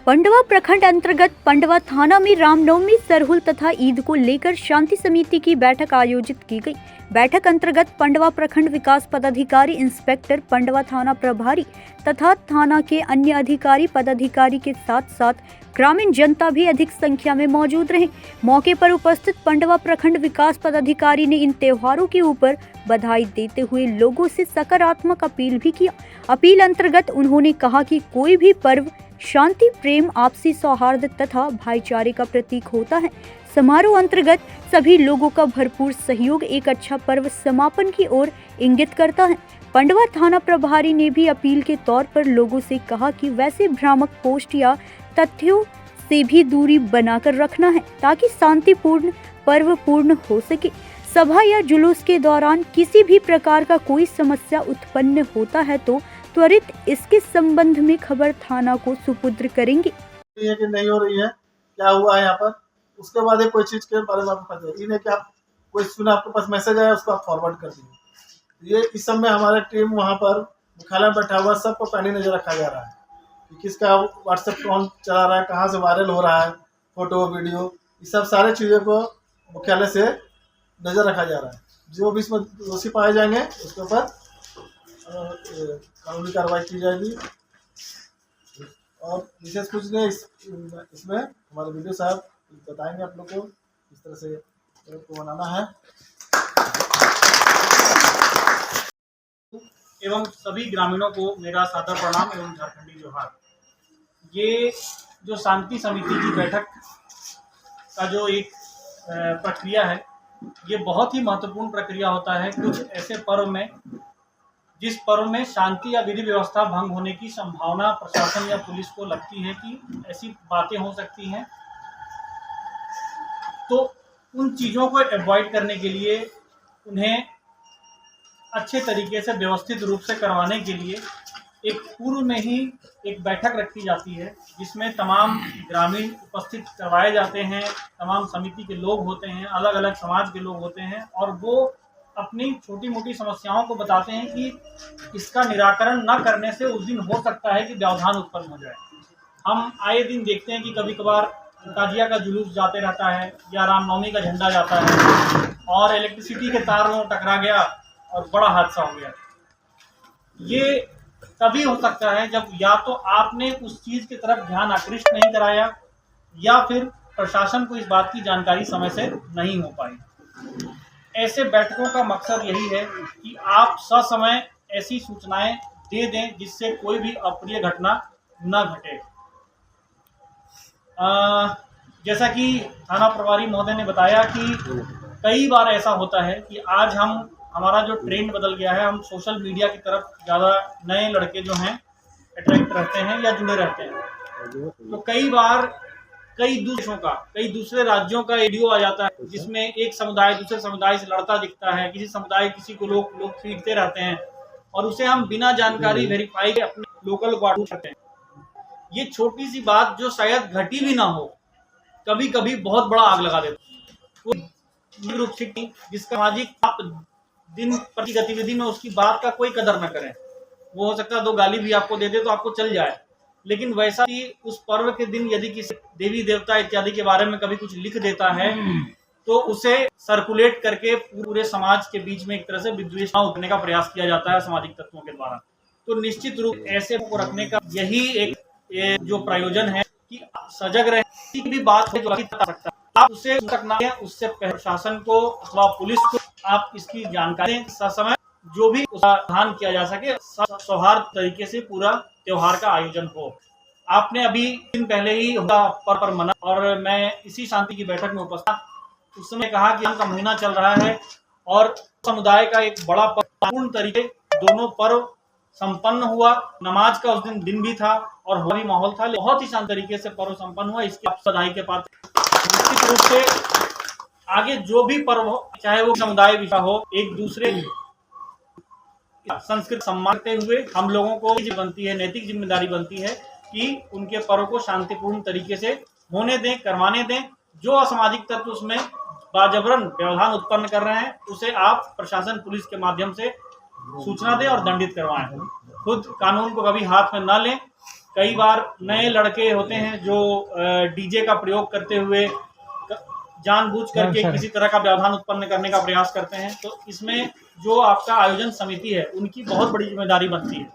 पंडवा प्रखंड अंतर्गत पंडवा थाना में रामनवमी, सरहुल तथा ईद को लेकर शांति समिति की बैठक आयोजित की गई। बैठक अंतर्गत पंडवा प्रखंड विकास पदाधिकारी, इंस्पेक्टर, पंडवा थाना प्रभारी तथा थाना के अन्य अधिकारी पदाधिकारी के साथ साथ ग्रामीण जनता भी अधिक संख्या में मौजूद रहे। मौके पर उपस्थित पंडवा प्रखंड विकास पदाधिकारी ने इन त्योहारों के ऊपर बधाई देते हुए लोगों से सकारात्मक अपील भी किया। अपील अंतर्गत उन्होंने कहा कि कोई भी पर्व शांति, प्रेम, आपसी सौहार्द तथा भाईचारे का प्रतीक होता है। समारोह अंतर्गत सभी लोगों का भरपूर सहयोग एक अच्छा पर्व समापन की ओर इंगित करता है। पंडवा थाना प्रभारी ने भी अपील के तौर पर लोगों से कहा कि वैसे भ्रामक पोस्ट या तथ्यों से भी दूरी बनाकर रखना है ताकि शांतिपूर्ण पर्व पूर्ण हो सके। सभा या जुलूस के दौरान किसी भी प्रकार का कोई समस्या उत्पन्न होता है तो त्वरित इसके संबंध में खबर थाना को सुपुर्द करेंगे। ये कि नहीं हो रही है, क्या हुआ है यहाँ पर, उसके बाद कोई चीज के बारे में आपको पता है, ये नहीं कि आप कोई सुना, आपके पास मैसेज आया उसको आप फॉरवर्ड कर दीजिए। ये इस समय हमारा टीम वहाँ पर मुख्यालय में बैठा हुआ, सबको पैनी नजर रखा जा रहा है कि किसका व्हाट्सएप कौन चला रहा है, कहाँ से वायरल हो रहा है, फोटो वीडियो, ये सब सारे चीज़ों को मुख्यालय से नजर रखा जा रहा है। जो भी इसमें दोषी पाए जाएंगे उसके ऊपर कानूनी कार्रवाई की जाएगी। और विशेष कुछ नहीं, इसमें हमारे वीडियो साहब बताएंगे आप लोग को किस तरह से को मनाना है। एवं सभी ग्रामीणों को मेरा सादर प्रणाम एवं झारखंडी जोहार। ये जो शांति समिति की बैठक का जो एक प्रक्रिया है, ये बहुत ही महत्वपूर्ण प्रक्रिया होता है। कुछ ऐसे पर्व में, जिस पर्व में शांति या विधि व्यवस्था भंग होने की संभावना प्रशासन या पुलिस को लगती है कि ऐसी बातें हो सकती हैं, तो उन चीज़ों को अवॉइड करने के लिए, उन्हें अच्छे तरीके से व्यवस्थित रूप से करवाने के लिए एक पूर्व में ही एक बैठक रखी जाती है, जिसमें तमाम ग्रामीण उपस्थित करवाए जाते हैं। तमाम समिति के लोग होते हैं, अलग अलग समाज के लोग होते हैं, और वो अपनी छोटी मोटी समस्याओं को बताते हैं कि इसका निराकरण न करने से उस दिन हो सकता है कि व्यवधान उत्पन्न हो जाए। हम आए दिन देखते हैं कि कभी कभार ताजिया का जुलूस जाते रहता है या रामनवमी का झंडा जाता है और इलेक्ट्रिसिटी के तार में टकरा गया और बड़ा हादसा हो गया। ये तभी हो सकता है जब या तो आपने उस चीज़ की तरफ ध्यान आकृष्ट नहीं कराया या फिर प्रशासन को इस बात की जानकारी समय से नहीं हो पाई। ऐसे बैठकों का मकसद यही है कि आप ससमय ऐसी सूचनाएं दे दें जिससे कोई भी अप्रिय घटना न घटे। जैसा कि थाना प्रभारी महोदय ने बताया कि कई बार ऐसा होता है कि आज हमारा जो ट्रेंड बदल गया है, हम सोशल मीडिया की तरफ ज़्यादा नए लड़के जो हैं अट्रैक्ट रहते हैं या जुड़े रहते हैं। तो कई बार कई दूसरे राज्यों का वीडियो आ जाता है जिसमें एक समुदाय दूसरे समुदाय से लड़ता दिखता है, किसी समुदाय किसी को लोग फीडते रहते हैं और उसे हम बिना जानकारी वेरीफाई के अपने लोकल को करते हैं। ये छोटी सी बात जो शायद घटी भी ना हो, कभी कभी बहुत बड़ा आग लगा देता है। रूप से जिसका सामाजिक आप दिन प्रति गतिविधि में उसकी बात का कोई कदर न करें, वो हो सकता है 2 गाली भी आपको दे दे तो आपको चल जाए, लेकिन वैसा ही उस पर्व के दिन यदि किसी देवी देवता इत्यादि के बारे में कभी कुछ लिख देता है तो उसे सर्कुलेट करके पूरे समाज के बीच में एक तरह से विद्वेष उठने का प्रयास किया जाता है सामाजिक तत्वों के द्वारा। तो निश्चित रूप ऐसे को रखने का यही एक जो प्रयोजन है कि सजग रहे। किसी भी बात जो सकता है आप उसे सकना है, उससे प्रशासन को अथवा पुलिस को आप इसकी जानकारी दें। समय जो भी ध्यान किया जा सके, सौहार्द तरीके से पूरा त्योहार का आयोजन हो। आपने अभी दिन पहले ही पर्व मना और मैं इसी शांति की बैठक में उपस्थित उस समय कहा कि का महीना चल रहा है और समुदाय का एक बड़ा पूर्ण तरीके दोनों पर्व संपन्न हुआ। नमाज का उस दिन भी था और होली माहौल था, बहुत ही शांत तरीके से पर्व संपन्न हुआ। इसके आप बधाई के पात्र। निश्चित रूप से आगे जो भी पर्व हो, चाहे वो समुदाय विषय हो, एक दूसरे संस्कृत सम्मान करते हुए हम लोगों को बनती है, नैतिक जिम्मेदारी बनती है कि उनके पर्व को शांतिपूर्ण तरीके से होने दें, करवाने दें। जो असामाजिक तत्व उसमें बाजबरन व्यवधान उत्पन्न कर रहे हैं उसे आप प्रशासन पुलिस के माध्यम से सूचना दें और दंडित करवाएं। खुद कानून को कभी हाथ में न लें, कई बार नए लड़के होते हैं जो डीजे का प्रयोग करते हुए जानबूझ करके किसी तरह का व्यवधान उत्पन्न करने का प्रयास करते हैं। तो इसमें जो आपका आयोजन समिति है उनकी बहुत बड़ी जिम्मेदारी बनती है,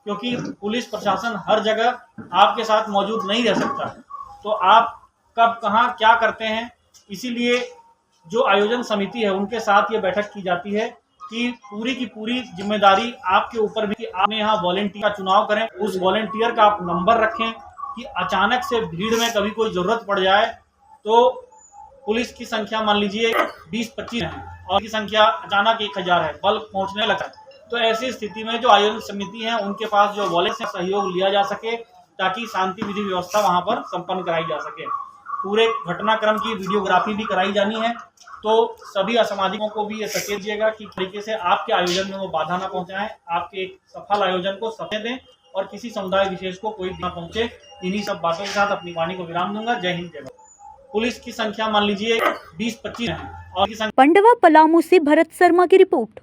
क्योंकि पुलिस प्रशासन हर जगह आपके साथ मौजूद नहीं रह सकता। तो आप कब कहाँ क्या करते हैं, इसीलिए जो आयोजन समिति है उनके साथ ये बैठक की जाती है कि पूरी की पूरी जिम्मेदारी आपके ऊपर भी, आपने यहाँ वॉलेंटियर का चुनाव करें, उस वॉलेंटियर का आप नंबर रखें कि अचानक से भीड़ में कभी कोई ज़रूरत पड़ जाए तो पुलिस की संख्या मान लीजिए 20-25 है और की संख्या अचानक 1000 है, बल्क पहुंचने लगा है। तो ऐसी स्थिति में जो आयोजन समिति है उनके पास जो वॉलेंटियर से सहयोग लिया जा सके ताकि शांति विधि व्यवस्था वहां पर संपन्न कराई जा सके। पूरे घटनाक्रम की वीडियोग्राफी भी कराई जानी है। तो सभी असामाजिकों को भी ये सचेत दीजिएगा कि तरीके से आपके आयोजन में वो बाधा ना पहुंचाएं, आपके एक सफल आयोजन को सफल दें और किसी समुदाय विशेष को कोई ना पहुंचे। इन्हीं सब बातों के साथ अपनी वाणी को विराम दूंगा। जय हिंद, जय भारत। पुलिस की संख्या मान लीजिए 20-25 है और पंडवा पलामू से भरत शर्मा की रिपोर्ट।